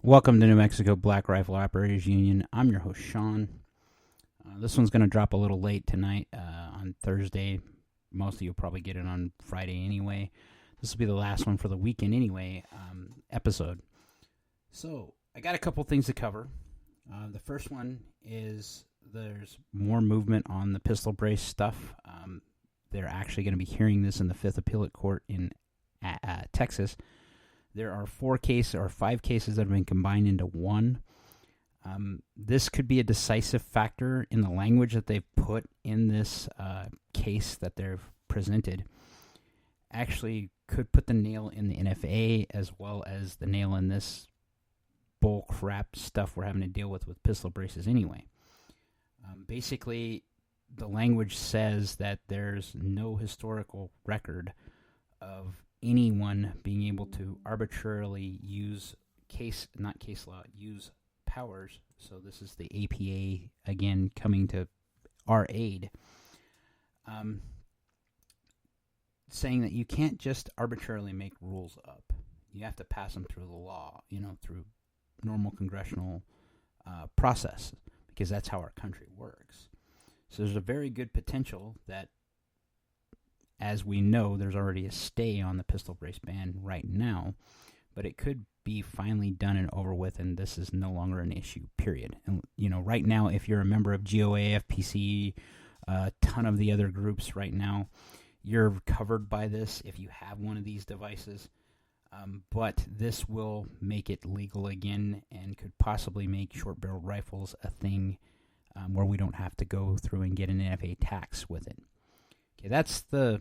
Welcome to New Mexico Black Rifle Operators Union. I'm your host, Sean. This one's going to drop a little late tonight on Thursday. Most of you will probably get it on Friday anyway. This will be the last one for the weekend anyway, episode. So, I got a couple things to cover. The first one is there's more movement on the pistol brace stuff. They're actually going to be hearing this in the 5th Appellate Court in Texas. There are 5 cases that have been combined into one. This could be a decisive factor in the language that they've put in this case that they've presented. Actually could put the nail in the NFA as well as the nail in this bull crap stuff we're having to deal with pistol braces anyway. Basically, the language says that there's no historical record of anyone being able to arbitrarily use use powers. So this is the APA again coming to our aid, saying that you can't just arbitrarily make rules up. You have to pass them through the law, through normal congressional process, because that's how our country works. So there's a very good potential that, as we know, there's already a stay on the pistol brace ban right now, but it could be finally done and over with, and this is no longer an issue, period. And, right now, if you're a member of GOA, FPC, a ton of the other groups right now, you're covered by this if you have one of these devices, but this will make it legal again and could possibly make short-barreled rifles a thing where we don't have to go through and get an NFA tax with it. Okay, that's the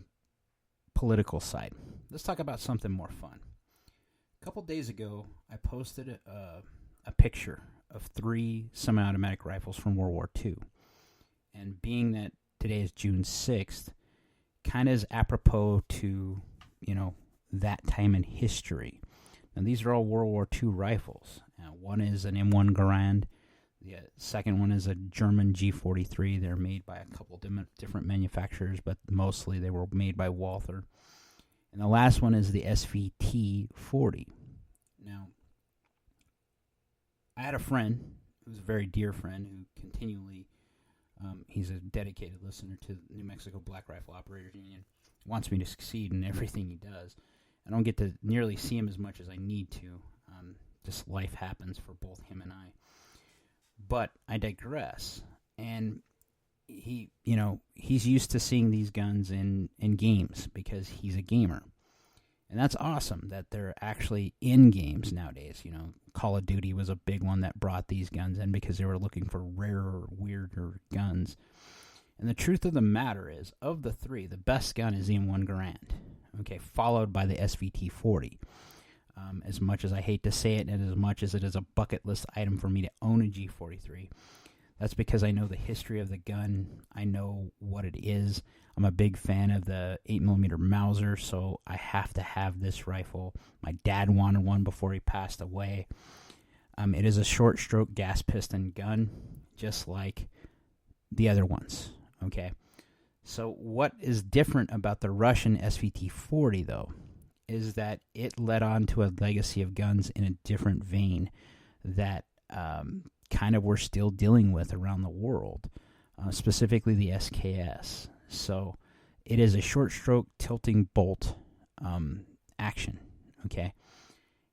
political side. Let's talk about something more fun. A couple days ago, I posted a picture of 3 semi-automatic rifles from World War II. And being that today is June 6th, kind of is apropos to, that time in history. Now, these are all World War II rifles. One is an M1 Garand. The second one is a German G43. They're made by a couple different manufacturers, but mostly they were made by Walther. And the last one is the Svt40. Now, I had a friend, who's a very dear friend, who continually, he's a dedicated listener to the New Mexico Black Rifle Operators Union, wants me to succeed in everything he does. I don't get to nearly see him as much as I need to. Just life happens for both him and I. But I digress. And he's used to seeing these guns in games because he's a gamer. And that's awesome that they're actually in games nowadays. Call of Duty was a big one that brought these guns in because they were looking for rarer, weirder guns. And the truth of the matter is, of the 3, the best gun is the M1 Garand. Okay, followed by the Svt40. As much as I hate to say it, and as much as it is a bucket list item for me to own a G43, that's because I know the history of the gun. I know what it is. I'm a big fan of the 8mm Mauser, so I have to have this rifle. My dad wanted one before he passed away. It is a short-stroke gas piston gun, just like the other ones. Okay, so what is different about the Russian Svt40, though, is that it led on to a legacy of guns in a different vein that kind of we're still dealing with around the world, specifically the SKS. So it is a short-stroke tilting bolt action, okay?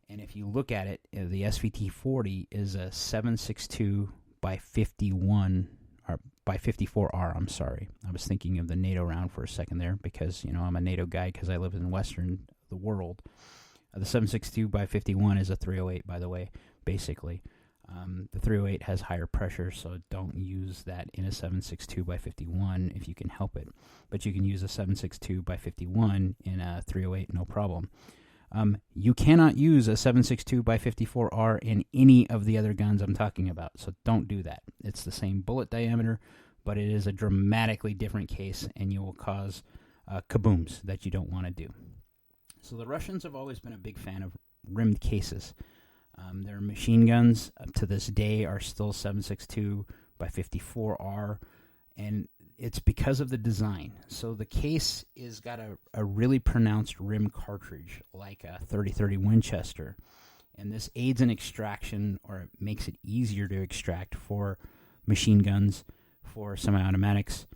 And if you look at it, the Svt40 is a 7.62 by 51, or by 54R, I'm sorry. I was thinking of the NATO round for a second there because, I'm a NATO guy because I live in western the world. The 7.62 by 51 is a 308, by the way, basically. The 308 has higher pressure, so don't use that in a 7.62 by 51 if you can help it. But you can use a 7.62 by 51 in a 308, no problem. You cannot use a 7.62 by 54R in any of the other guns I'm talking about, so don't do that. It's the same bullet diameter, but it is a dramatically different case, and you will cause kabooms that you don't want to do. So the Russians have always been a big fan of rimmed cases. Their machine guns up to this day are still 7.62 by 54R, and it's because of the design. So the case is got a really pronounced rim cartridge, like a 30-30 Winchester, And this aids in extraction, or it makes it easier to extract for machine guns, for semi-automatics.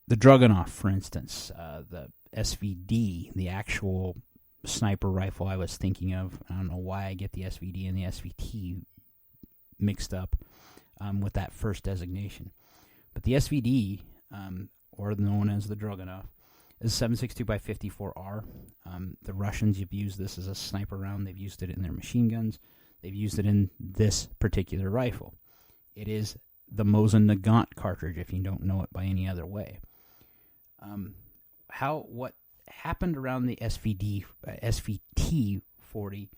The Dragunov, for instance, the SVD, the actual sniper rifle I was thinking of. I don't know why I get the SVD and the SVT mixed up with that first designation. But the SVD, or known as the Dragunov, is 7.62x54R. The Russians have used this as a sniper round. They've used it in their machine guns. They've used it in this particular rifle. It is the Mosin Nagant cartridge, if you don't know it by any other way. What happened around the SVT40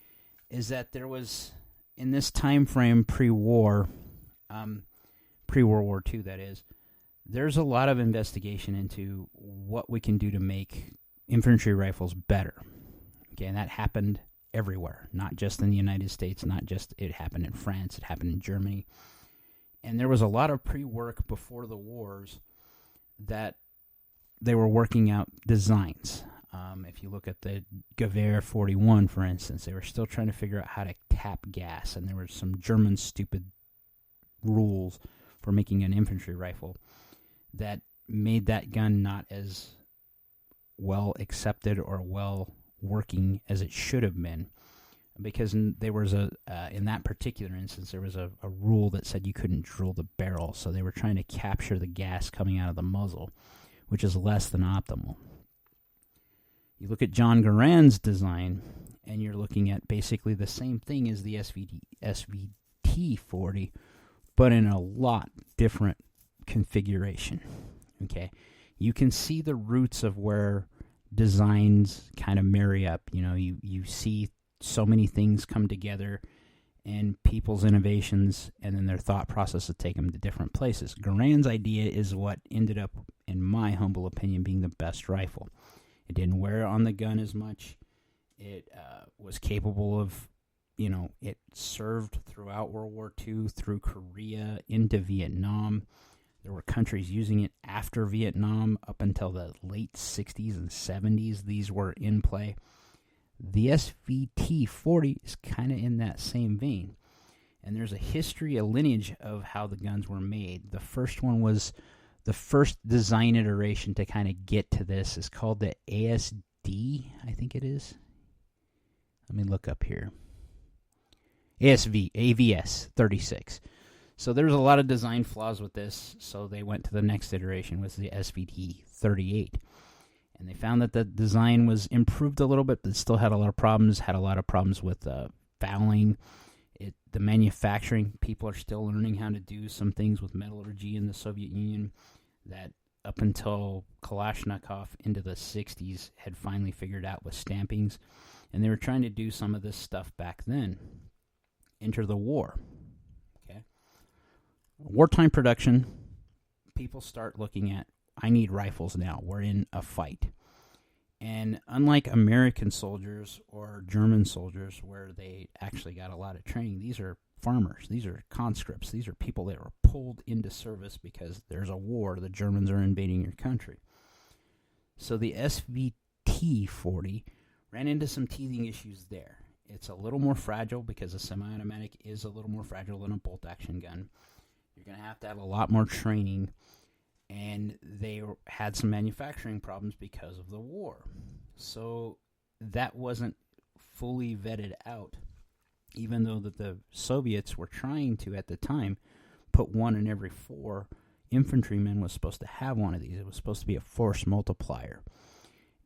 is that there was, in this time frame pre-war, pre-World War II, that is, there's a lot of investigation into what we can do to make infantry rifles better. Okay, and that happened everywhere, not just in the United States, it happened in France, it happened in Germany. And there was a lot of pre-work before the wars that they were working out designs. If you look at the Gewehr 41, for instance, they were still trying to figure out how to tap gas, and there were some German stupid rules for making an infantry rifle that made that gun not as well accepted or well working as it should have been, because there was in that particular instance, there was a rule that said you couldn't drill the barrel, so they were trying to capture the gas coming out of the muzzle, which is less than optimal. You look at John Garand's design, and you're looking at basically the same thing as the SVT40, but in a lot different configuration. Okay, you can see the roots of where designs kind of marry up. You know, you see so many things come together, and people's innovations and then their thought process to take them to different places. Garand's idea is what ended up, in my humble opinion, being the best rifle. It didn't wear on the gun as much. It was capable of, it served throughout World War II, through Korea, into Vietnam. There were countries using it after Vietnam up until the late 60s and 70s. These were in play. The SVT40 is kind of in that same vein. And there's a history, a lineage of how the guns were made. The first one was, the first design iteration to kind of get to this is called the ASD, I think it is. Let me look up here. AVS 36. So there's a lot of design flaws with this, so they went to the next iteration, which was the Svt38. And they found that the design was improved a little bit, but still had a lot of problems, with fouling. The manufacturing, people are still learning how to do some things with metallurgy in the Soviet Union that up until Kalashnikov into the 60s had finally figured out with stampings. And they were trying to do some of this stuff back then. Enter the war. Okay, wartime production, people start looking at, I need rifles now. We're in a fight. And unlike American soldiers or German soldiers, where they actually got a lot of training, these are farmers. These are conscripts. These are people that were pulled into service because there's a war. The Germans are invading your country. So the SVT40 ran into some teething issues there. It's a little more fragile because a semi-automatic is a little more fragile than a bolt-action gun. You're going to have a lot more training. And they had some manufacturing problems because of the war. So that wasn't fully vetted out, even though that the Soviets were trying to, at the time, put 1 in every 4 infantrymen was supposed to have one of these. It was supposed to be a force multiplier.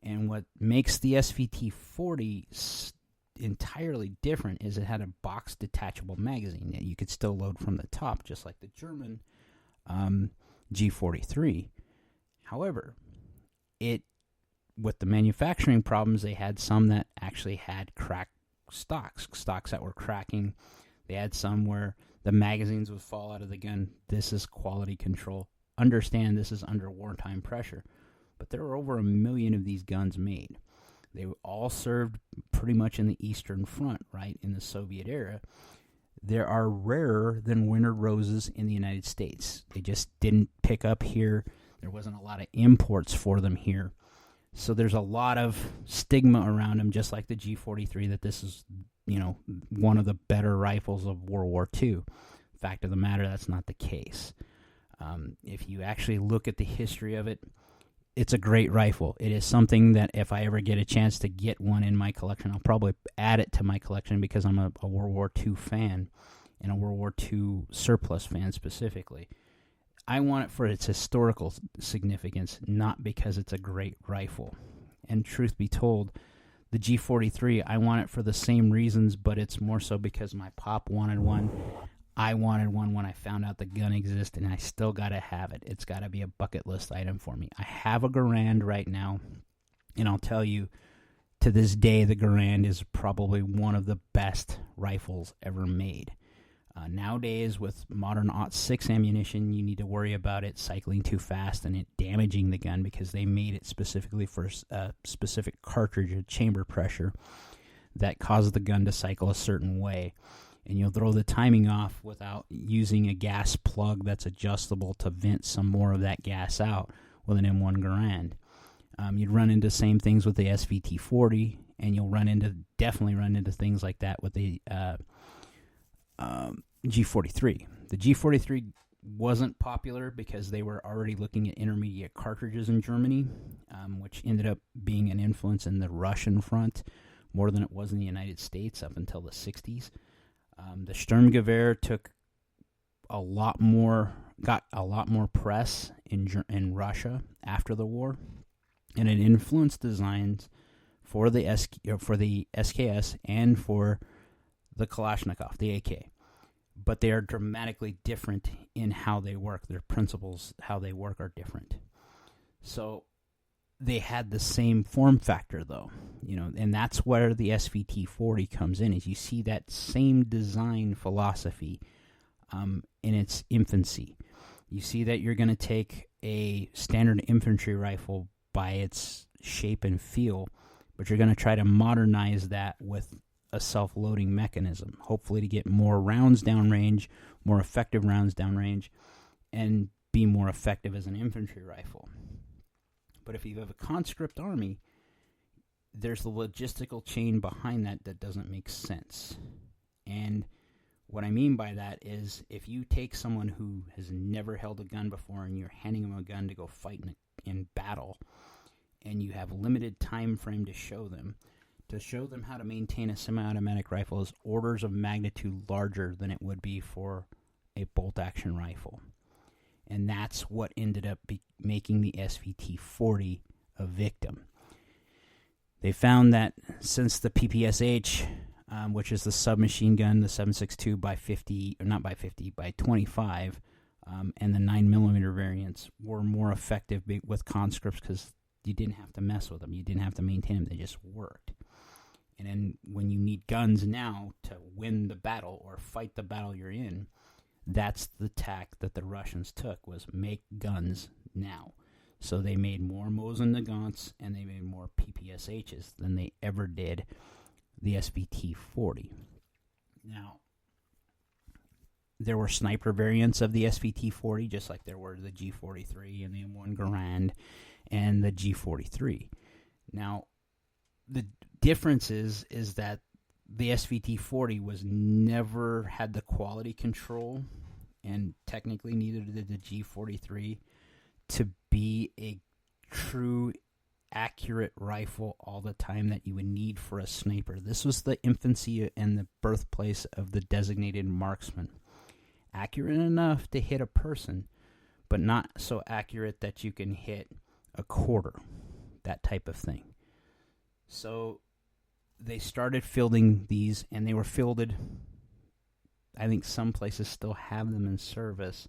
And what makes the SVT40 entirely different is it had a box detachable magazine that you could still load from the top, just like the German G43. However, with the manufacturing problems, they had some that actually had cracked stocks that were cracking. They had some where the magazines would fall out of the gun. This is quality control. Understand this is under wartime pressure. But there were over 1 million of these guns made. They all served pretty much in the Eastern Front, right, in the Soviet era. There are rarer than winter roses in the United States. They just didn't pick up here. There wasn't a lot of imports for them here. So there's a lot of stigma around them, just like the G43, that this is, one of the better rifles of World War II. Fact of the matter, that's not the case. If you actually look at the history of it, it's a great rifle. It is something that if I ever get a chance to get one in my collection, I'll probably add it to my collection because I'm a World War II fan and a World War II surplus fan specifically. I want it for its historical significance, not because it's a great rifle. And truth be told, the G43, I want it for the same reasons, but it's more so because my pop wanted one. I wanted one when I found out the gun existed, and I still got to have it. It's got to be a bucket list item for me. I have a Garand right now, and I'll tell you, to this day, the Garand is probably one of the best rifles ever made. Nowadays, with modern .6 ammunition, you need to worry about it cycling too fast and it damaging the gun because they made it specifically for a specific cartridge, a chamber pressure, that causes the gun to cycle a certain way. And you'll throw the timing off without using a gas plug that's adjustable to vent some more of that gas out with an M1 Garand. You'd run into same things with the Svt40, and you'll definitely run into things like that with the G43. The G43 wasn't popular because they were already looking at intermediate cartridges in Germany, which ended up being an influence in the Russian front more than it was in the United States up until the 60s. The Sturmgewehr got a lot more press in Russia after the war, and it influenced designs for the SKS and for the Kalashnikov, the AK. But they are dramatically different in how they work. Their principles, how they work, are different. So they had the same form factor, though, and that's where the Svt40 comes in. Is you see that same design philosophy in its infancy. You see that you're going to take a standard infantry rifle by its shape and feel, but you're going to try to modernize that with a self-loading mechanism, hopefully to get more rounds downrange, more effective rounds downrange, and be more effective as an infantry rifle. But if you have a conscript army, there's the logistical chain behind that doesn't make sense. And what I mean by that is if you take someone who has never held a gun before and you're handing them a gun to go fight in battle, and you have limited time frame to show them how to maintain a semi-automatic rifle is orders of magnitude larger than it would be for a bolt-action rifle. And that's what ended up making the Svt40 a victim. They found that since the PPSH, which is the submachine gun, the 7.62 by 50, or not by 50, by 25, and the 9mm variants were more effective with conscripts because you didn't have to mess with them. You didn't have to maintain them. They just worked. And then when you need guns now to win the battle or fight the battle you're in, that's the tack that the Russians took, was make guns now. So they made more Mosin Nagants and they made more PPSHs than they ever did the Svt40. Now, there were sniper variants of the Svt40, just like there were the G43 and the M1 Garand and the G43. Now, the difference is that the Svt40 was never had the quality control, and technically neither did the G43, to be a true accurate rifle all the time that you would need for a sniper. This was the infancy and the birthplace of the designated marksman. Accurate enough to hit a person, but not so accurate that you can hit a quarter, that type of thing. So they started fielding these, and they were fielded, I think some places still have them in service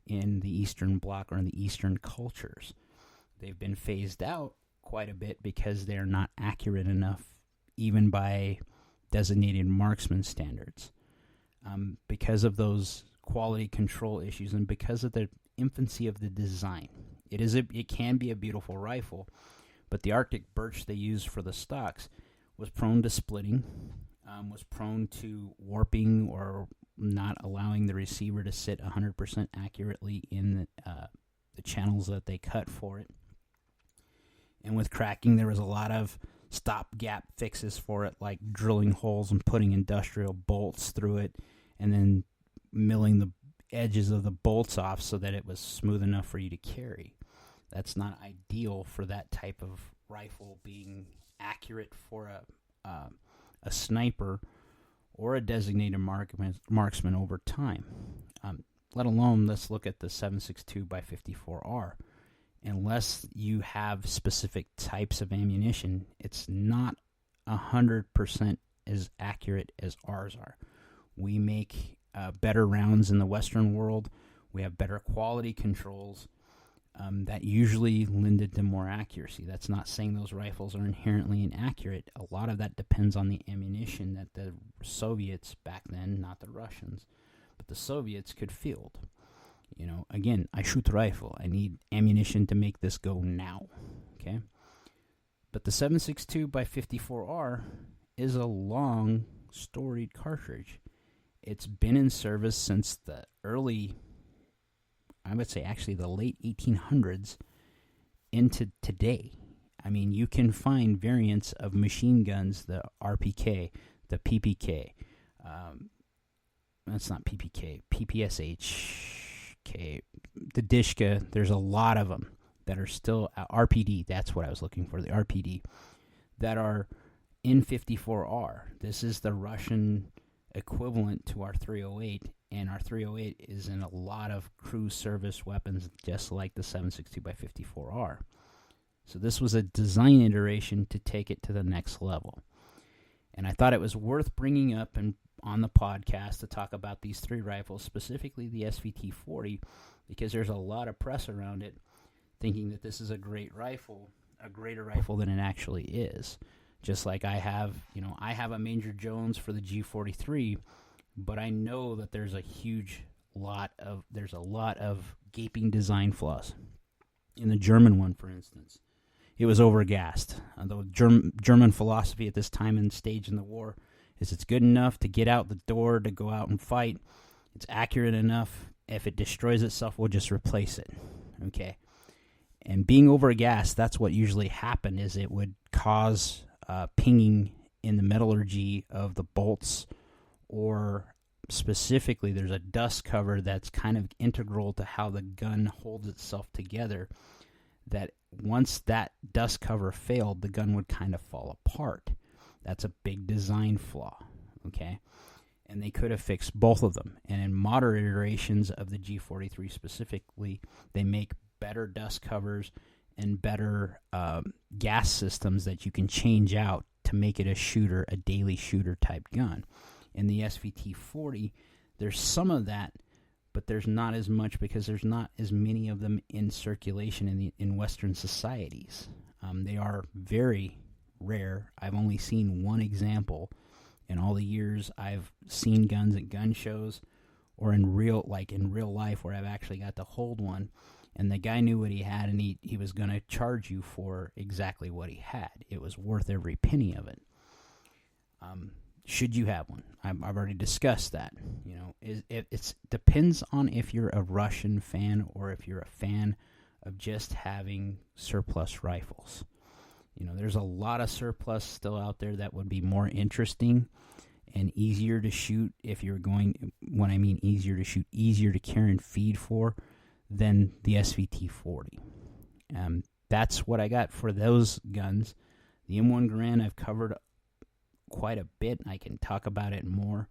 in the Eastern Bloc or in the Eastern cultures. They've been phased out quite a bit because they're not accurate enough, even by designated marksman standards. Because of those quality control issues and because of the infancy of the design. It can be a beautiful rifle, but the Arctic birch they used for the stocks was prone to splitting, was prone to warping or not allowing the receiver to sit 100% accurately in the channels that they cut for it. And with cracking, there was a lot of stopgap fixes for it, like drilling holes and putting industrial bolts through it, and then milling the edges of the bolts off so that it was smooth enough for you to carry. That's not ideal for that type of rifle being accurate for a sniper or a designated marksman over time. Let alone, let's look at the 7.62x54R. Unless you have specific types of ammunition, it's not 100% as accurate as ours are. We make better rounds in the Western world. We have better quality controls that usually lended to more accuracy. That's not saying those rifles are inherently inaccurate. A lot of that depends on the ammunition that the Soviets back then, not the Russians, but the Soviets could field. You know, again, I shoot rifle. I need ammunition to make this go now. Okay? But the 7.62x54R is a long, storied cartridge. It's been in service since the early, I would say actually the late 1800s into today. I mean, you can find variants of machine guns, the RPK, the PPK. That's not PPK, PPSH, the Dishka. There's a lot of them that are still RPD. That's what I was looking for, the RPD, that are in 54R. This is the Russian equivalent to our 308, and our 308 is in a lot of crew service weapons, just like the 7.62x54R. So this was a design iteration to take it to the next level. And I thought it was worth bringing up and on the podcast to talk about these three rifles, specifically the Svt40, because there's a lot of press around it thinking that this is a great rifle, a greater rifle than it actually is. Just like I have a Major Jones for the G43, but I know that there's a lot of gaping design flaws. In the German one, for instance, it was overgassed. The German philosophy at this time and stage in the war is it's good enough to get out the door to go out and fight. It's accurate enough. If it destroys itself, we'll just replace it. Okay? And being overgassed, that's what usually happened, is it would cause pinging in the metallurgy of the bolts, or specifically there's a dust cover that's kind of integral to how the gun holds itself together, that once that dust cover failed, the gun would kind of fall apart. That's a big design flaw, okay? And they could have fixed both of them. And in modern iterations of the G43 specifically, they make better dust covers and better gas systems that you can change out to make it a daily shooter type gun. In the Svt40, there's some of that, but there's not as much because there's not as many of them in circulation in Western societies. They are very rare. I've only seen one example in all the years I've seen guns at gun shows, or in real life, where I've actually got to hold one, and the guy knew what he had, and he was going to charge you for exactly what he had. It was worth every penny of it. Should you have one? I've already discussed that. You know, it depends on if you're a Russian fan or if you're a fan of just having surplus rifles. You know, there's a lot of surplus still out there that would be more interesting and easier to shoot when I mean easier to shoot, easier to carry and feed for than the Svt40. That's what I got for those guns. The M1 Garand I've covered quite a bit. I can talk about it more.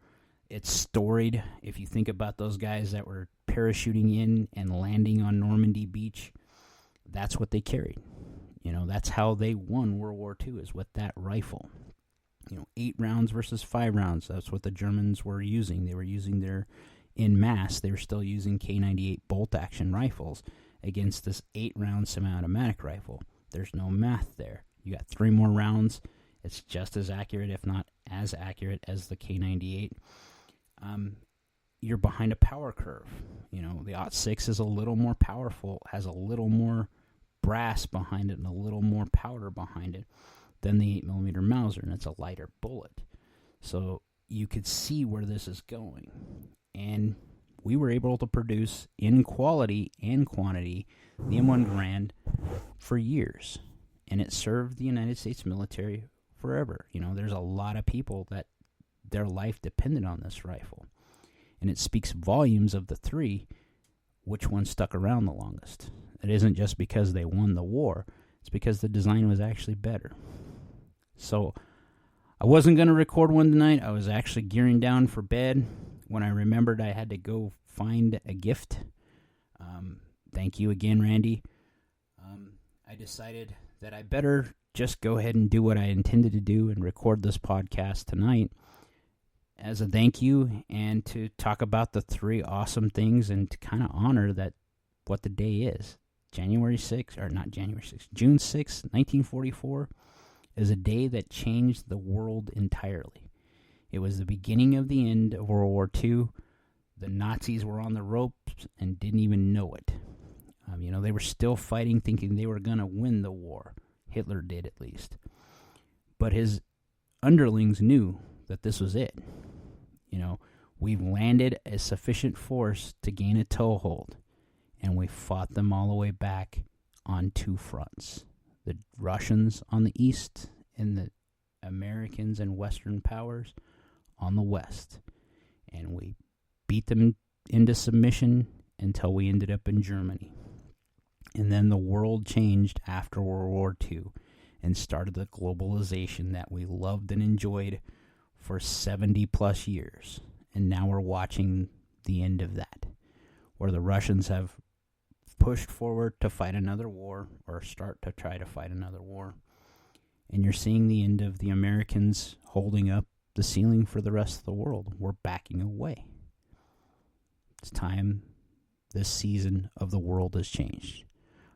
It's storied. If you think about those guys that were parachuting in and landing on Normandy Beach, that's what they carried. You know, that's how they won World War II, is with that rifle. You know, 8 rounds versus 5 rounds. That's what the Germans were using. They were using in mass, they were still using K98 bolt-action rifles against this 8-round semi-automatic rifle. There's no math there. You got 3 more rounds. It's just as accurate, if not as accurate, as the K98. You're behind a power curve. You know, the .6 is a little more powerful, has a little more brass behind it and a little more powder behind it than the 8mm Mauser, and it's a lighter bullet. So you could see where this is going. And we were able to produce, in quality and quantity, the M1 Garand for years. and it served the United States military forever. There's a lot of people that their life depended on this rifle. And it speaks volumes of the three, which one stuck around the longest. It isn't just because they won the war. It's because the design was actually better. So I wasn't going to record one tonight. I was actually gearing down for bed when I remembered I had to go find a gift. Thank you again, Randy. I decided that I better just go ahead and do what I intended to do and record this podcast tonight as a thank you and to talk about the three awesome things and to kind of honor that what the day is. June 6, 1944 is a day that changed the world entirely. It was the beginning of the end of World War II. The Nazis were on the ropes and didn't even know it. They were still fighting, thinking they were going to win the war. Hitler did, at least. But his underlings knew that this was it. We've landed a sufficient force to gain a toehold, and we fought them all the way back on two fronts. The Russians on the east and the Americans and Western powers on the west. And we beat them into submission until we ended up in Germany. And then the world changed after World War II and started the globalization that we loved and enjoyed for 70 plus years. And now we're watching the end of that, where the Russians have pushed forward to fight another war or start to try to fight another war. And you're seeing the end of the Americans holding up the ceiling for the rest of the world. We're backing away. It's time this season of the world has changed.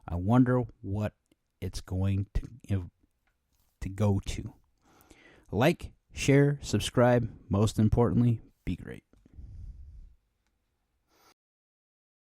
I wonder what it's going to go to. Like, share, subscribe. Most importantly, be great.